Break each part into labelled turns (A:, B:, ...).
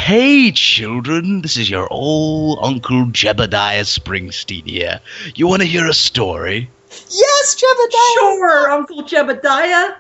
A: Hey children, this is your old Uncle Jebediah Springsteen here. You want to hear a story?
B: Yes, Jebediah!
C: Sure, Uncle Jebediah.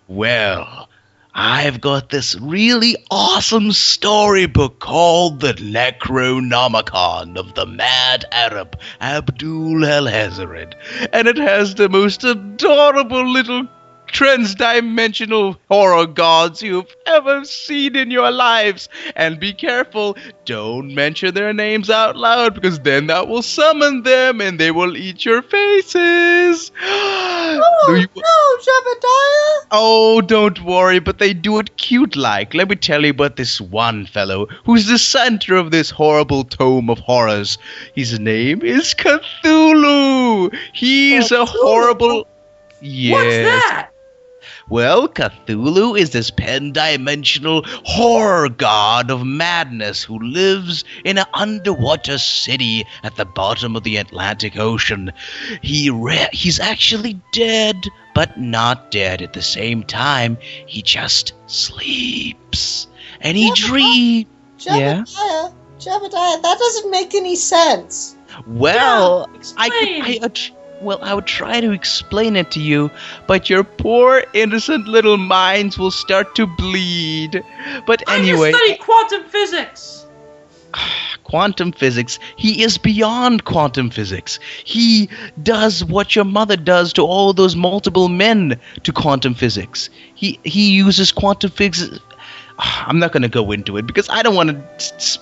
A: Well, I've got this really awesome storybook called the Necronomicon of the Mad Arab Abdul El-Hazred, and it has the most adorable little trans-dimensional horror gods you've ever seen in your lives. And be careful, don't mention their names out loud, because then that will summon them and they will eat your faces.
B: Oh, no, Jebediah!
A: Oh, don't worry, but they do it cute-like. Let me tell you about this one fellow who's the center of this horrible tome of horrors. His name is Cthulhu. He's a horrible... Yes.
C: What's that?
A: Well, Cthulhu is this pan-dimensional horror god of madness who lives in an underwater city at the bottom of the Atlantic Ocean. He's actually dead, but not dead at the same time. He just sleeps. And he dreams.
B: Jebediah, that doesn't make any sense.
A: Well,
C: Explain.
A: I would try to explain it to you, but your poor innocent little minds will start to bleed. But anyway,
C: I just study quantum physics.
A: quantum physics. He is beyond quantum physics. He does what your mother does to all those multiple men to quantum physics. He uses quantum physics. I'm not going to go into it because I don't want to...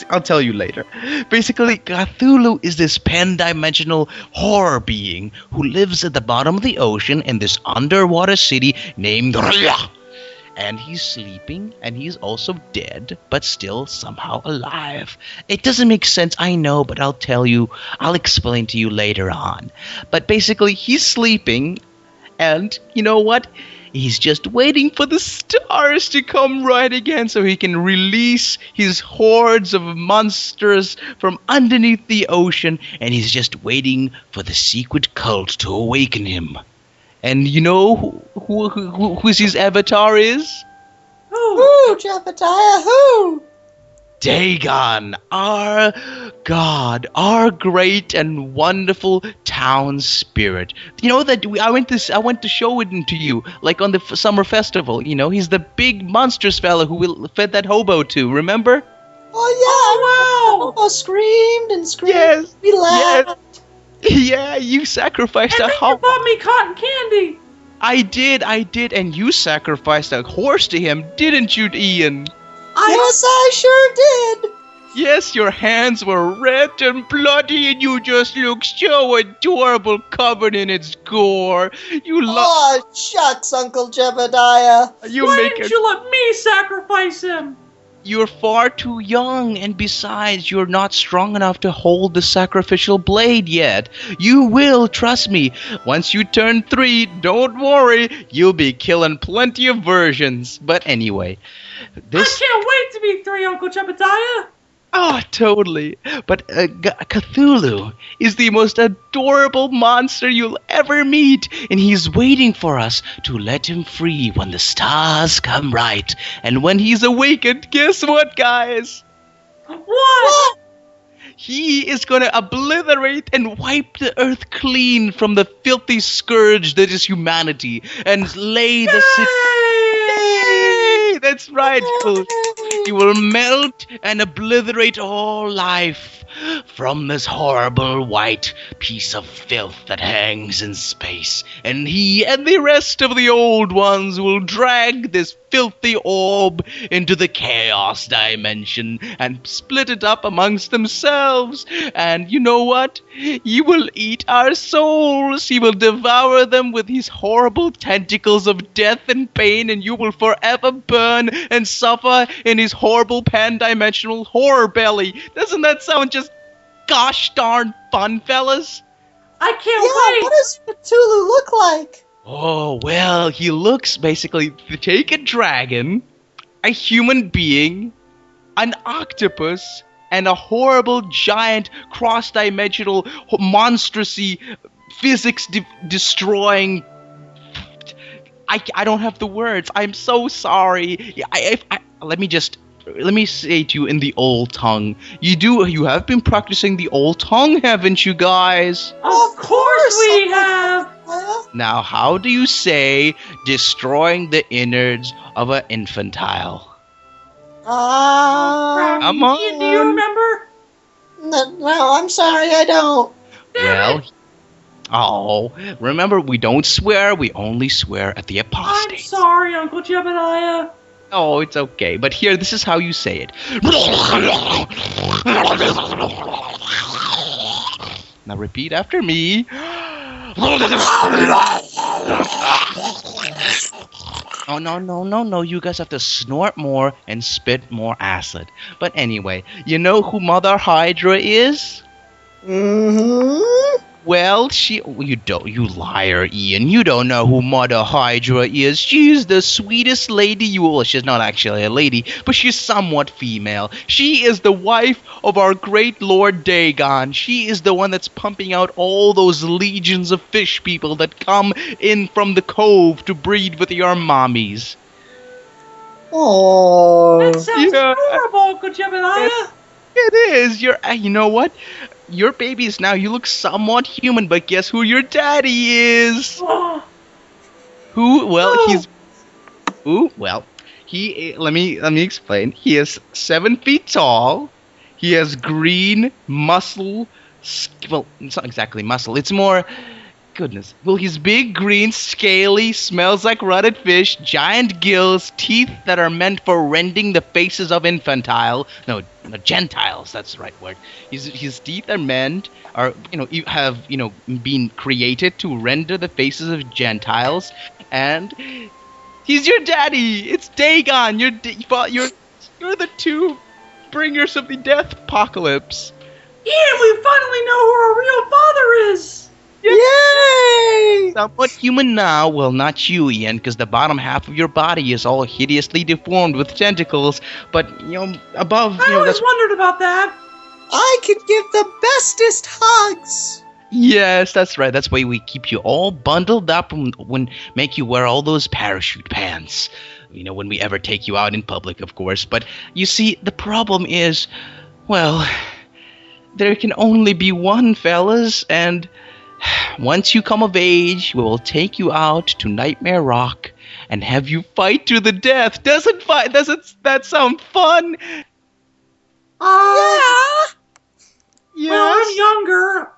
A: I'll tell you later. Basically, Cthulhu is this pan-dimensional horror being who lives at the bottom of the ocean in this underwater city named Riyah. And he's sleeping, and he's also dead, but still somehow alive. It doesn't make sense, I know, but I'll explain to you later on. But basically, he's sleeping, and you know what? He's just waiting for the stars to come right again so he can release his hordes of monsters from underneath the ocean, and he's just waiting for the secret cult to awaken him. And you know who his avatar is?
B: Who, Jebediah, who?
A: Dagon, our god, our great and wonderful town spirit. You know that I went to show it to you, like on the summer festival. You know, he's the big monstrous fella who we fed that hobo to. Remember?
B: Oh yeah!
C: wow!
B: Hobo screamed and screamed.
A: Yes,
B: We laughed.
A: Yeah, you sacrificed
C: And
A: a
C: then you bought me cotton candy.
A: I did, and you sacrificed a horse to him, didn't you, Ian?
B: Yes, I sure did.
A: Yes, your hands were red and bloody, and you just looked so adorable, covered in its gore. You
B: Oh, shucks, Uncle Jebediah.
C: Why didn't you let me sacrifice him?
A: You're far too young, and besides, you're not strong enough to hold the sacrificial blade yet. You will, trust me. Once you turn 3, don't worry, you'll be killing plenty of virgins. But anyway,
C: I can't wait to be 3, Uncle Jebediah.
A: Oh, totally. But Cthulhu is the most adorable monster you'll ever meet, and he's waiting for us to let him free when the stars come right. And when he's awakened, guess what, guys?
C: What?
A: He is going to obliterate and wipe the earth clean from the filthy scourge that is humanity and lay the city... Yay! That's right. He will melt and obliterate all life from this horrible white piece of filth that hangs in space. And he and the rest of the old ones will drag this filthy orb into the chaos dimension and split it up amongst themselves. And you know what? He will eat our souls. He will devour them with his horrible tentacles of death and pain, and you will forever burn and suffer in his horrible pan-dimensional horror belly. Doesn't that sound just gosh darn fun, fellas?
C: I can't
B: Yeah,
C: wait.
B: what does Cthulhu look like?
A: Oh, well, he looks basically, take a dragon, a human being, an octopus, and a horrible, giant, cross-dimensional, monstrousy, physics-destroying... I don't have the words. I'm so sorry. Let me just let me say to you in the old tongue. You have been practicing the old tongue, haven't you guys?
C: Of course we
B: Uncle
C: have.
B: Jebediah.
A: Now, how do you say destroying the innards of an infantile? Come
C: Ian, do you
A: on.
C: remember?
B: No, I'm sorry, I don't.
C: Damn
A: Well,
C: it.
A: oh, remember, we don't swear. We only swear at the
C: I'm
A: apostates.
C: sorry, Uncle Jebediah.
A: Oh, it's okay. But here, this is how you say it. Now repeat after me. Oh, no. You guys have to snort more and spit more acid. But anyway, you know who Mother Hydra is?
B: Mm-hmm.
A: Well, you liar, Ian. You don't know who Mother Hydra is. She's the sweetest lady well, she's not actually a lady, but she's somewhat female. She is the wife of our great Lord Dagon. She is the one that's pumping out all those legions of fish people that come in from the cove to breed with your mommies.
B: Oh.
C: That sounds
A: Yeah.
C: adorable, Uncle Jebediah.
A: It is. You know what? Your baby is now. You look somewhat human, but guess who your daddy is?
C: Oh,
A: Who? Well,
C: Oh.
A: he's. Who? Well, he. Let me explain. He is 7 feet tall. He has green muscle. Well, it's not exactly muscle. It's more. Goodness. Well, he's big, green, scaly, smells like rotted fish, giant gills, teeth that are meant for rending the faces of infantile. No, Gentiles. That's the right word. His teeth have been created to render the faces of Gentiles, and he's your daddy. It's Dagon. You're the two bringers of the death apocalypse.
C: Ian, we finally know who our real father is.
B: Yay!
A: Somewhat human now. Well, not you, Ian, because the bottom half of your body is all hideously deformed with tentacles. But, above,
C: I always
A: that's...
C: wondered about that.
B: I could give the bestest hugs.
A: Yes, that's right. That's why we keep you all bundled up and make you wear all those parachute pants. When we ever take you out in public, of course. But, you see, the problem is, well, there can only be one, fellas, and... once you come of age, we will take you out to Nightmare Rock and have you fight to the death. Doesn't that sound fun?
B: Yeah.
A: Yes.
C: Well, I'm younger.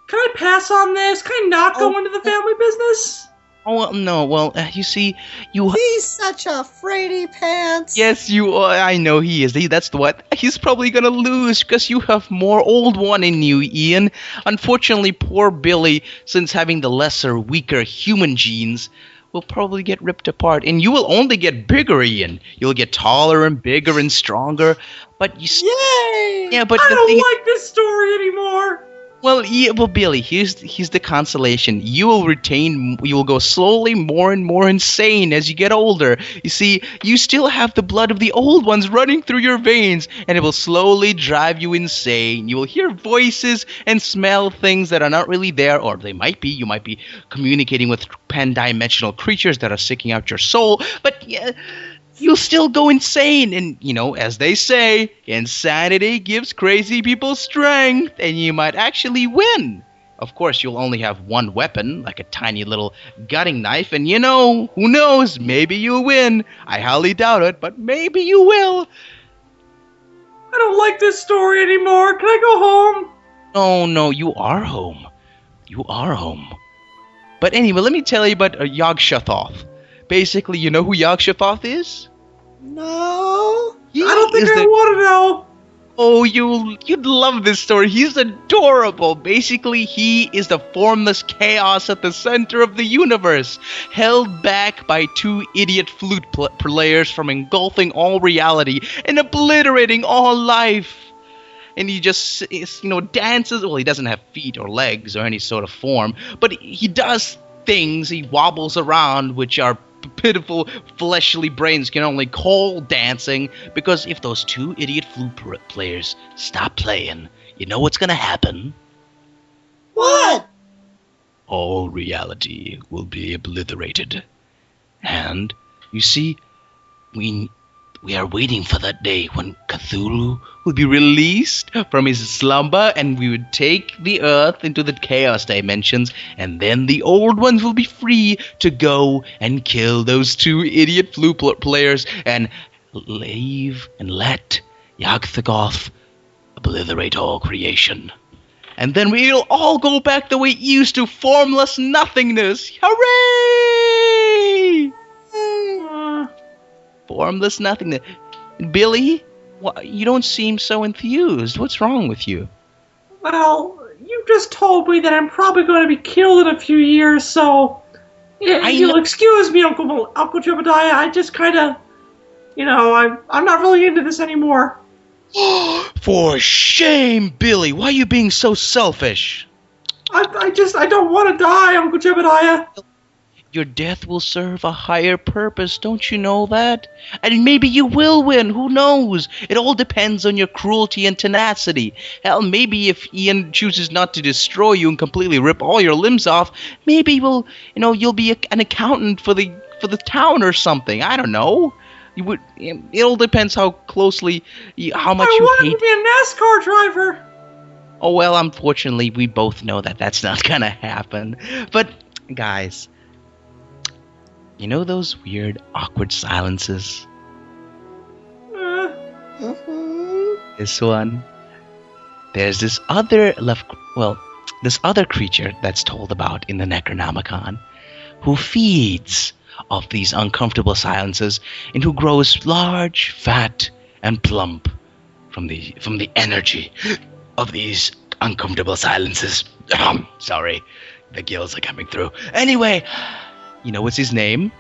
C: Can I pass on this? Can I not go into the family business?
A: Oh, well, no. Well, you see, you...
B: He's such a fraidy pants.
A: Yes, you are. I know he is. That's what. He's probably gonna lose because you have more old one in you, Ian. Unfortunately, poor Billy, since having the lesser, weaker human genes, will probably get ripped apart. And you will only get bigger, Ian. You'll get taller and bigger and stronger. But you...
B: Yay!
A: Yeah, but
C: I
A: the
C: don't
A: thing...
C: like this story anymore.
A: Well, Billy, here's the consolation. You will go slowly more and more insane as you get older. You see, you still have the blood of the old ones running through your veins, and it will slowly drive you insane. You will hear voices and smell things that are not really there, or they might be. You might be communicating with pan-dimensional creatures that are seeking out your soul, but yeah, you'll still go insane. And, as they say, insanity gives crazy people strength, and you might actually win. Of course, you'll only have one weapon, like a tiny little gutting knife, and who knows, maybe you'll win. I highly doubt it, but maybe you will.
C: I don't like this story anymore. Can I go home?
A: Oh, no, you are home. You are home. But anyway, let me tell you about Yog-Sothoth. Basically, you know who Yog-Sothoth is?
B: No.
C: I don't think I want to know.
A: Oh, you'd love this story. He's adorable. Basically, he is the formless chaos at the center of the universe, held back by two idiot flute players from engulfing all reality and obliterating all life. And he just, dances. Well, he doesn't have feet or legs or any sort of form, but he does things. He wobbles around, which are pitiful fleshly brains can only call dancing, because if those two idiot flute players stop playing, you know what's gonna happen?
B: What?
A: All reality will be obliterated. And, you see, we are waiting for that day when Cthulhu will be released from his slumber and we would take the earth into the chaos dimensions, and then the old ones will be free to go and kill those two idiot flute players and leave and let Yog-Sothoth obliterate all creation. And then we'll all go back the way it used to, formless nothingness. Hooray! Formless nothingness. Billy, you don't seem so enthused. What's wrong with you?
C: Well, you just told me that I'm probably going to be killed in a few years, so you'll excuse me, Uncle Jebediah. I just kind of, I'm not really into this anymore.
A: For shame, Billy. Why are you being so selfish?
C: I don't want to die, Uncle Jebediah.
A: Your death will serve a higher purpose, don't you know that? And maybe you will win, who knows? It all depends on your cruelty and tenacity. Hell, maybe if Ian chooses not to destroy you and completely rip all your limbs off, maybe you'll be an accountant for the town or something. I don't know. It all depends how closely, how much you hate.
C: I wanted to be a NASCAR driver.
A: Oh well, unfortunately, we both know that that's not gonna happen. But guys, you know those weird, awkward silences? This one. There's this other creature that's told about in the Necronomicon, who feeds off these uncomfortable silences and who grows large, fat, and plump from the energy of these uncomfortable silences. Sorry, the gills are coming through. Anyway, you know what's his name?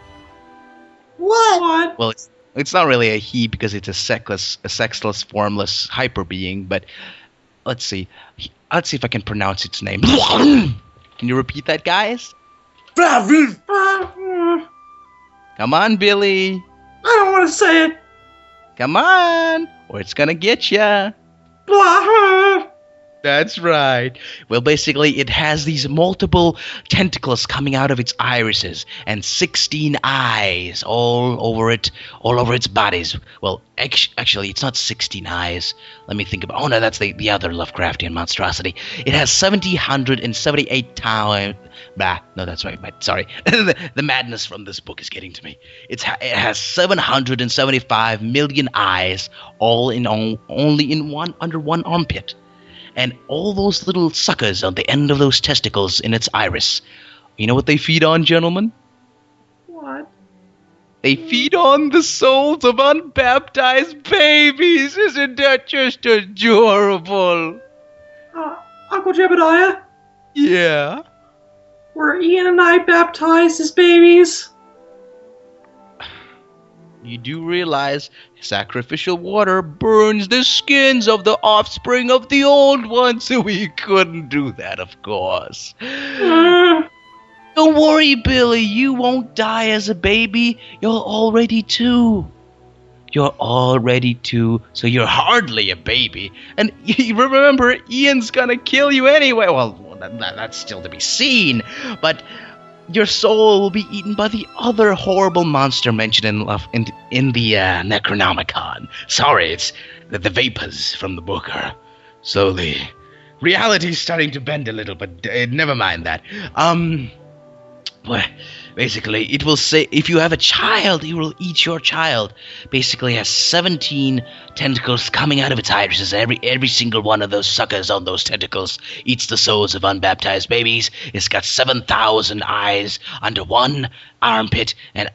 B: What?
A: Well, it's not really a he because it's a sexless, formless hyper being. But let's see if I can pronounce its name. Can you repeat that, guys? Come on, Billy.
C: I don't want to say it.
A: Come on, or it's gonna get ya. That's right. Well, basically, it has these multiple tentacles coming out of its irises and 16 eyes all over its bodies. Well, actually, it's not 16 eyes. Let me think about. Oh no, that's the other Lovecraftian monstrosity. It has 778 times. No, that's right. Sorry, the madness from this book is getting to me. It has 775 million eyes, all only under one armpit. And all those little suckers on the end of those testicles in its iris. You know what they feed on, gentlemen?
C: What?
A: They feed on the souls of unbaptized babies. Isn't that just adorable?
C: Uncle Jebediah?
A: Yeah?
C: Were Ian and I baptized as babies?
A: You do realize sacrificial water burns the skins of the offspring of the old ones, so we couldn't do that, of course. Don't worry, Billy, you won't die as a baby. You're already two. So you're hardly a baby. And you remember, Ian's gonna kill you anyway. Well, that's still to be seen, but your soul will be eaten by the other horrible monster mentioned in the Necronomicon. Sorry, it's the vapors from the book are slowly. Reality's starting to bend a little, but never mind that. Well, basically, it will say if you have a child, it will eat your child. Basically, it has 17 tentacles coming out of its irises. Every single one of those suckers on those tentacles eats the souls of unbaptized babies. It's got 7,000 eyes under one armpit and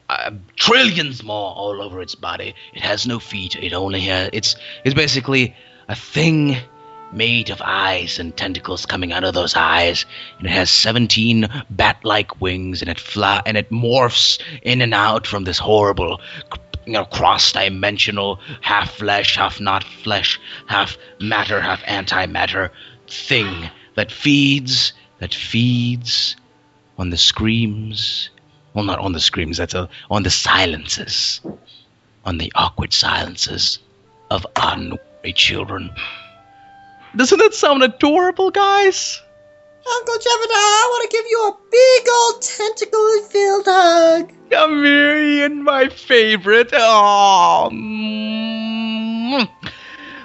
A: trillions more all over its body. It has no feet. It only has. It's basically a thing made of eyes and tentacles coming out of those eyes, and it has 17 bat-like wings, and it morphs in and out from this horrible, cross-dimensional, half flesh, half not flesh, half matter, half antimatter thing that feeds on the screams. Well, not on the screams. On the silences, on the awkward silences of unworried children. Doesn't that sound adorable, guys?
B: Uncle Jebediah, I want to give you a big old tentacle-filled hug.
A: Come here, Ian, my favorite. Oh.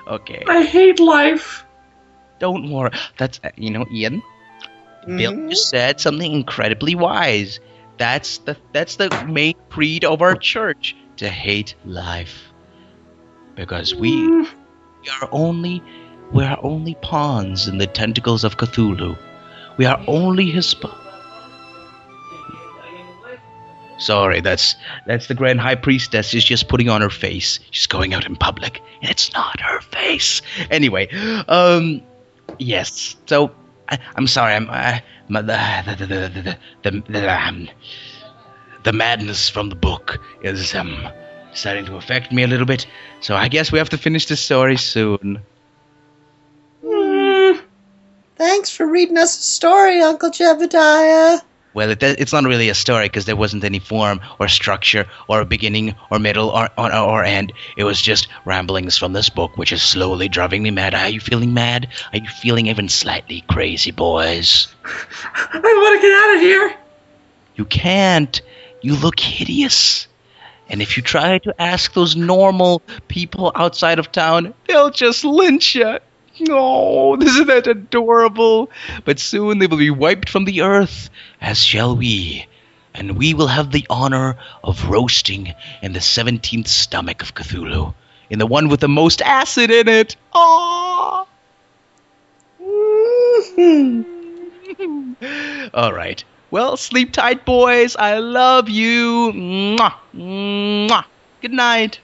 A: Okay.
C: I hate life.
A: Don't worry. That's, Ian, Bill
B: Mhm.
A: just said something incredibly wise. That's the main creed of our church, to hate life. Because we are only pawns in the tentacles of Cthulhu. We are only his Sorry, that's the Grand High Priestess. She's just putting on her face. She's going out in public, and it's not her face. Anyway, yes. So I'm sorry. The madness from the book is starting to affect me a little bit. So I guess we have to finish this story soon.
B: Thanks for reading us a story, Uncle Jebediah.
A: Well, it's not really a story because there wasn't any form or structure or a beginning or middle or end. It was just ramblings from this book, which is slowly driving me mad. Are you feeling mad? Are you feeling even slightly crazy, boys?
C: I want to get out of here.
A: You can't. You look hideous. And if you try to ask those normal people outside of town, they'll just lynch you. Oh, isn't that adorable? But soon they will be wiped from the earth, as shall we. And we will have the honor of roasting in the 17th stomach of Cthulhu, in the one with the most acid in it. Aww. All right. Well, sleep tight, boys. I love you. Mwah. Mwah. Good night.